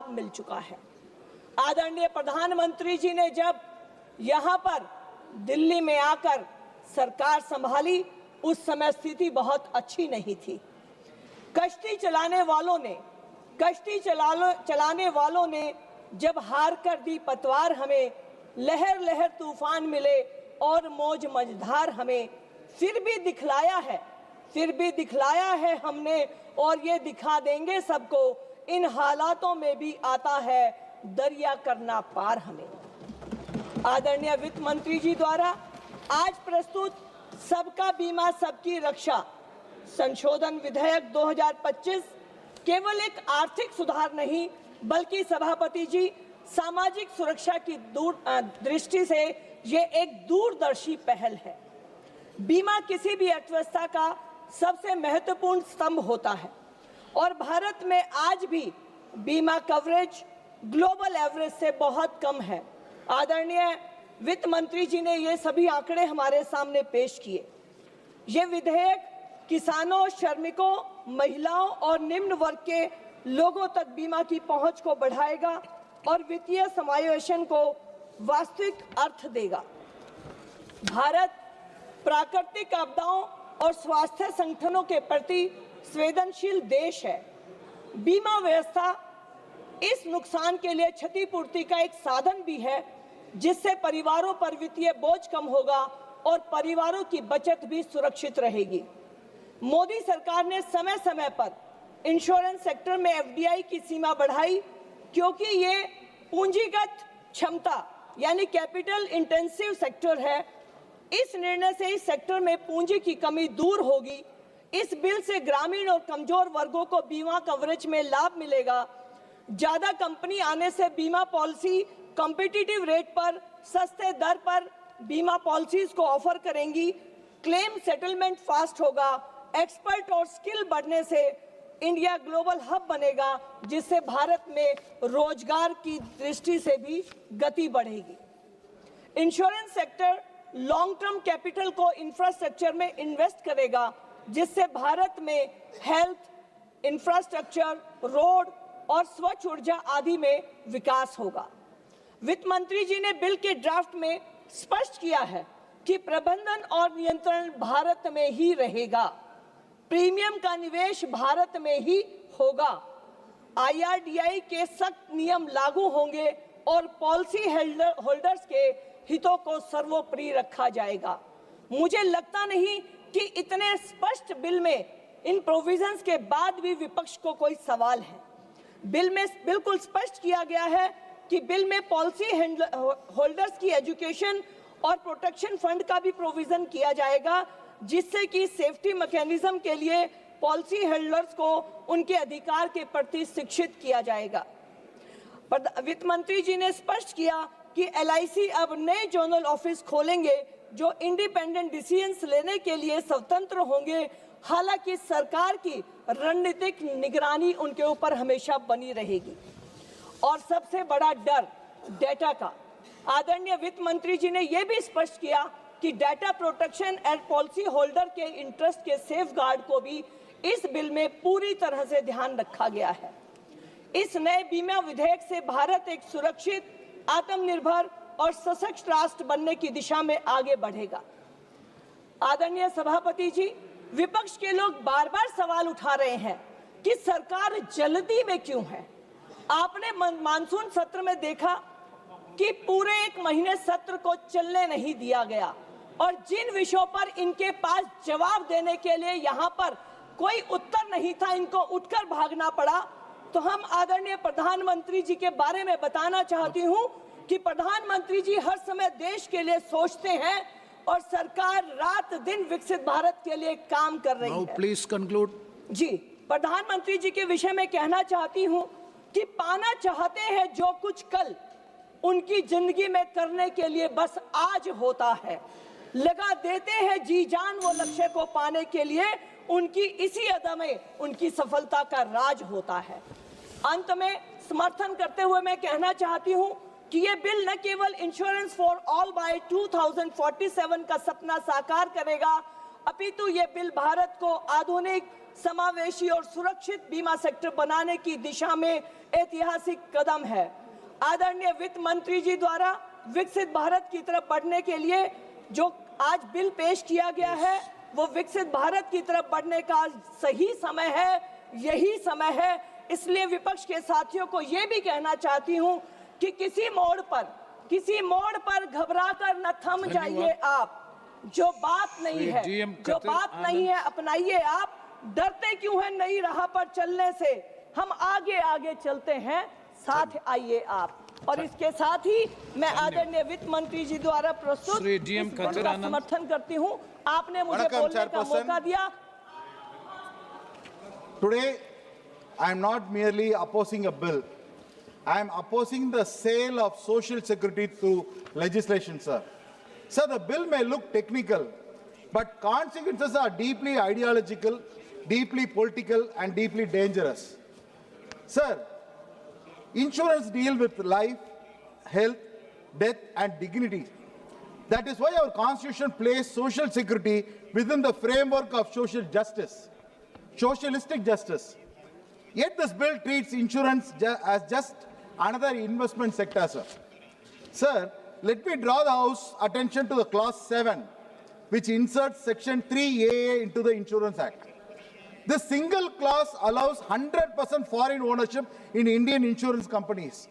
मिल चुका है। आदरणीय प्रधानमंत्री जी ने जब यहाँ पर दिल्ली में आकर सरकार संभाली, उस समय स्थिति बहुत अच्छी नहीं थी। कश्ती चलाने वालों ने जब हार कर दी पतवार हमें, लहर लहर तूफान मिले और मौज मझधार हमें, फिर भी दिखलाया है हमने और ये दिखा देंगे सबको, इन हालातों में भी आता है दरिया करना पार हमें। आदरणीय वित्त मंत्री जी द्वारा आज प्रस्तुत सबका बीमा सबकी रक्षा संशोधन विधेयक 2025 केवल एक आर्थिक सुधार नहीं, बल्कि सभापति जी सामाजिक सुरक्षा की दृष्टि से ये एक दूरदर्शी पहल है। बीमा किसी भी अर्थव्यवस्था का सबसे महत्वपूर्ण स्तंभ होता है और भारत में आज भी बीमा कवरेज ग्लोबल एवरेज से बहुत कम है। आदरणीय वित्त मंत्री जी ने ये सभी आंकड़े हमारे सामने पेश किए। ये विधेयक किसानों, श्रमिकों, महिलाओं और निम्न वर्ग के लोगों तक बीमा की पहुंच को बढ़ाएगा और वित्तीय समावेशन को वास्तविक अर्थ देगा। भारत प्राकृतिक आपदाओं और स्वास्थ्य संगठनों के प्रति संवेदनशील देश है। बीमा व्यवस्था इस नुकसान के लिए क्षतिपूर्ति का एक साधन भी है, जिससे परिवारों पर वित्तीय बोझ कम होगा और परिवारों की बचत भी सुरक्षित रहेगी। मोदी सरकार ने समय समय पर इंश्योरेंस सेक्टर में एफडीआई की सीमा बढ़ाई, क्योंकि ये पूंजीगत क्षमता यानी कैपिटल इंटेंसिव सेक्टर है। इस निर्णय से इस सेक्टर में पूंजी की कमी दूर होगी। इस बिल से ग्रामीण और कमजोर वर्गों को बीमा कवरेज में लाभ मिलेगा। ज्यादा कंपनी आने से बीमा पॉलिसी कॉम्पिटिटिव रेट पर सस्ते दर पर बीमा पॉलिसीज को ऑफर करेंगी। क्लेम सेटलमेंट फास्ट होगा। एक्सपर्ट और स्किल बढ़ने से इंडिया ग्लोबल हब बनेगा, जिससे भारत में रोजगार की दृष्टि से भी गति बढ़ेगी। Insurance sector long term capital को इंफ्रास्ट्रक्चर में इन्वेस्ट करेगा, जिससे भारत में हेल्थ, इंफ्रास्ट्रक्चर, रोड और स्वच्छ ऊर्जा आदि में विकास होगा। वित्त मंत्री जी ने बिल के ड्राफ्ट में स्पष्ट किया है कि प्रबंधन और नियंत्रण भारत में ही रहेगा। प्रीमियम का निवेश भारत में ही होगा। आईआरडीआई के सख्त नियम लागू होंगे और पॉलिसी होल्डर्स के हितों को सर्वोपरि रखा जाएगा। मुझे लगता नहीं कि इतने स्पष्ट बिल में इन प्रोविजंस के बाद भी विपक्ष को कोई सवाल है। बिल में बिल्कुल स्पष्ट किया गया है कि बिल में पॉलिसी होल्डर्स की एजुकेशन और प्रोटेक्शन फंड का भी प्रोविजन किया जाएगा, जिससे कि सेफ्टी मैकेनिज्म के लिए पॉलिसी होल्डर्स को उनके अधिकार के प्रति शिक्षित किया जाएगा। वित्त मंत्री जी ने स्पष्ट किया कि एलआईसी अब नए जोनल ऑफिस खोलेंगे जो इंडिपेंडेंट डिसीजंस लेने के लिए स्वतंत्र होंगे। हालांकि सरकार की रणनीतिक निगरानी उनके ऊपर हमेशा बनी रहेगी। और सबसे बड़ा डर डेटा का। आदरणीय वित्त मंत्री जी ने यह भी स्पष्ट किया कि data protection and policy holder के इंटरेस्ट के सेफगार्ड को भी इस बिल में पूरी तरह से ध्यान रखा गया है। इस नए बीमा विधेयक से भारत एक सुरक्षित, आत्मनिर्भर और सशक्त राष्ट्र बनने की दिशा में आगे बढ़ेगा। आदरणीय सभापति जी, विपक्ष के लोग बार बार सवाल उठा रहे हैं कि सरकार जल्दी में क्यों है। आपने मानसून सत्र में देखा कि पूरे एक महीने सत्र को चलने नहीं दिया गया और जिन विषयों पर इनके पास जवाब देने के लिए यहाँ पर कोई उत्तर नहीं था, इनको उठकर भागना पड़ा। तो हम आदरणीय प्रधानमंत्री जी के बारे में बताना चाहती हूँ कि प्रधानमंत्री जी हर समय देश के लिए सोचते हैं और सरकार रात दिन विकसित भारत के लिए काम कर रही है। Please conclude. जी, प्रधानमंत्री जी के विषय में कहना चाहती हूँ कि पाना चाहते हैं जो कुछ कल उनकी जिंदगी में करने के लिए बस आज होता है। लगा देते हैं जी जान वो लक्ष्य को पाने के लिए, उनकी इसी अदा में उनकी सफलता का राज होता है। अंत में समर्थन करते हुए मैं कहना चाहती हूं कि ये बिल न केवल इंश्योरेंस फॉर ऑल बाय 2047 का सपना साकार करेगा, अपितु ये बिल भारत को आधुनिक, समावेशी और सुरक्षित बीमा सेक्टर बनाने की दिशा में ऐतिहासिक कदम है। आदरणीय वित्त मंत्री जी द्वारा विकसित भारत की तरफ बढ़ने के लिए जो आज बिल पेश किया गया है, वो विकसित भारत की तरफ बढ़ने का सही समय है, यही समय है। इसलिए विपक्ष के साथियों को ये भी कहना चाहती हूं कि किसी मोड़ पर घबराकर न थम जाइए आप। जो बात नहीं है अपनाइए आप। डरते क्यों हैं नई राह पर चलने से? हम आगे आगे चलते हैं, साथ आइए आप। और इसके साथ ही मैं आदरणीय वित्त मंत्री जी द्वारा प्रस्तुत का समर्थन करती हूं। आपने मुझे बोलने का मौका दिया। Today, I am not merely opposing a bill. I am opposing the sale of social security through legislation, sir. Sir, the bill may look technical, but consequences are deeply ideological, deeply political, and deeply dangerous. Sir, insurance deals with life, health, death, and dignity. That is why our Constitution places social security within the framework of social justice, socialistic justice. Yet this bill treats insurance as just another investment sector, sir. Sir, let me draw the House attention to the Clause 7, which inserts Section 3AA into the Insurance Act. This single clause allows 100% foreign ownership in Indian insurance companies.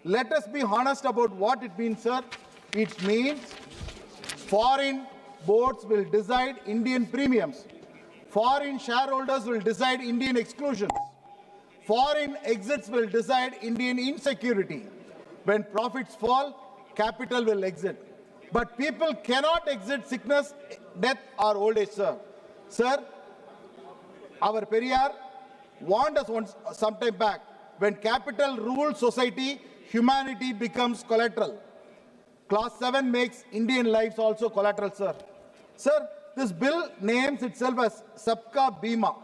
Let us be honest about what it means, sir. It means foreign boards will decide Indian premiums. Foreign shareholders will decide Indian exclusions. Foreign exits will decide Indian insecurity. When profits fall, capital will exit. But people cannot exit sickness, death, or old age, sir. Sir, our Periyar warned us some time back, when capital rules society, humanity becomes collateral. Clause 7 makes Indian lives also collateral, sir. Sir, this bill names itself as Sabka Bima.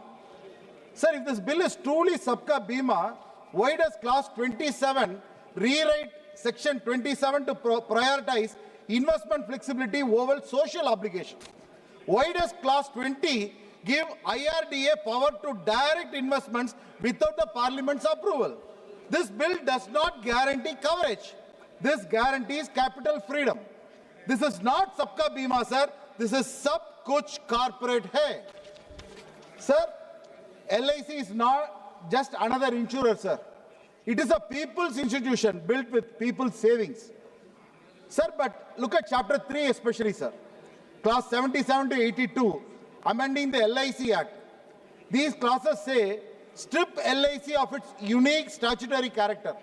Sir, if this bill is truly Sabka Bima, why does Clause 27 rewrite Section 27 to prioritize investment flexibility over social obligation? Why does Clause 20 give IRDA power to direct investments without the Parliament's approval? This bill does not guarantee coverage. This guarantees capital freedom. This is not Sabka Bima, sir. This is Sab Kuch Corporate Hai. Sir, LIC is not just another insurer, sir. It is a people's institution built with people's savings. Sir, but look at Chapter 3 especially, sir. Clause 77 to 82, amending the LIC Act. These clauses say, strip LIC of its unique statutory character.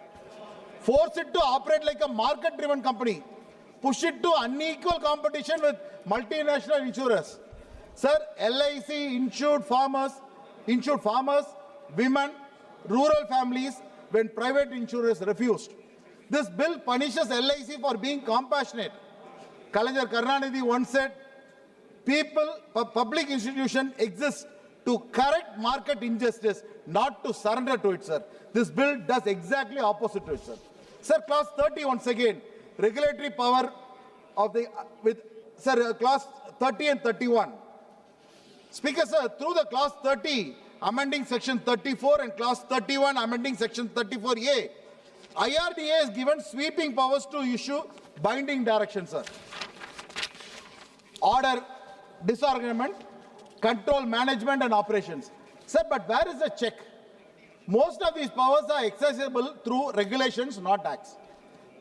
Force it to operate like a market-driven company. Push it to unequal competition with multinational insurers. Sir, LIC insured farmers, women, rural families when private insurers refused. This bill punishes LIC for being compassionate. Kalaignar Karunanidhi once said, public institutions exist to correct market injustice, not to surrender to it, sir. This bill does exactly opposite to it, sir. Sir, Clause 30 once again, regulatory power of the, Clause 30 and 31. Speaker, sir, through the Clause 30, amending Section 34 and Clause 31, amending Section 34A, IRDA is given sweeping powers to issue binding directions, sir. Order disarmament, control management and operations. Sir, but where is the check? Most of these powers are accessible through regulations, not acts.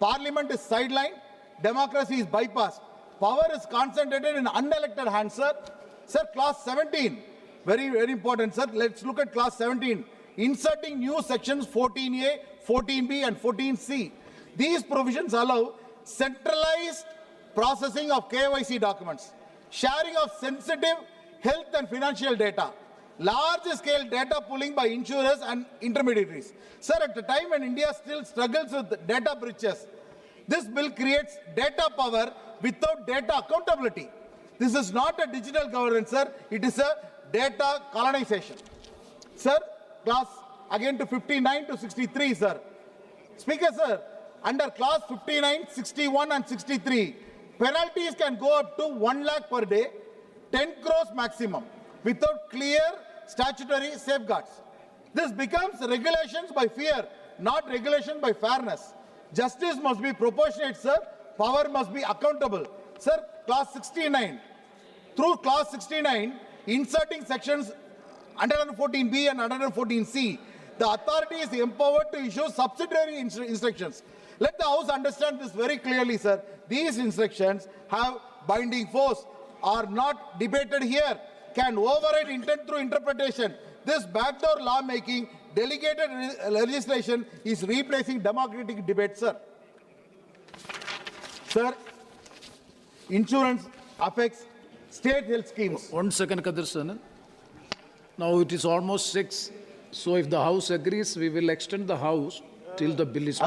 Parliament is sidelined, democracy is bypassed. Power is concentrated in unelected hands, sir. Sir, Clause 17, very, very important, sir. Let's look at Clause 17. Inserting new sections 14A, 14B and 14C. These provisions allow centralized processing of KYC documents, sharing of sensitive health and financial data, large-scale data pooling by insurers and intermediaries. Sir, at the time when India still struggles with data breaches, this bill creates data power without data accountability. This is not a digital governance, sir. It is a data colonization. Sir, clause again to 59 to 63, sir. Speaker, sir, under clause 59, 61 and 63, penalties can go up to 1 lakh per day, 10 crores maximum, without clear statutory safeguards. This becomes regulations by fear, not regulation by fairness. Justice must be proportionate, sir. Power must be accountable. Sir, clause 69. Through clause 69, inserting sections 114B and 114C, the authority is empowered to issue subsidiary instructions. Let the House understand this very clearly, sir. These instructions have binding force, are not debated here, can override intent through interpretation. This backdoor lawmaking, delegated legislation is replacing democratic debate, sir. Sir, insurance affects state health schemes. 1 second, Kadir Sanan. Now it is almost 6. So if the House agrees, we will extend the House till the bill is passed.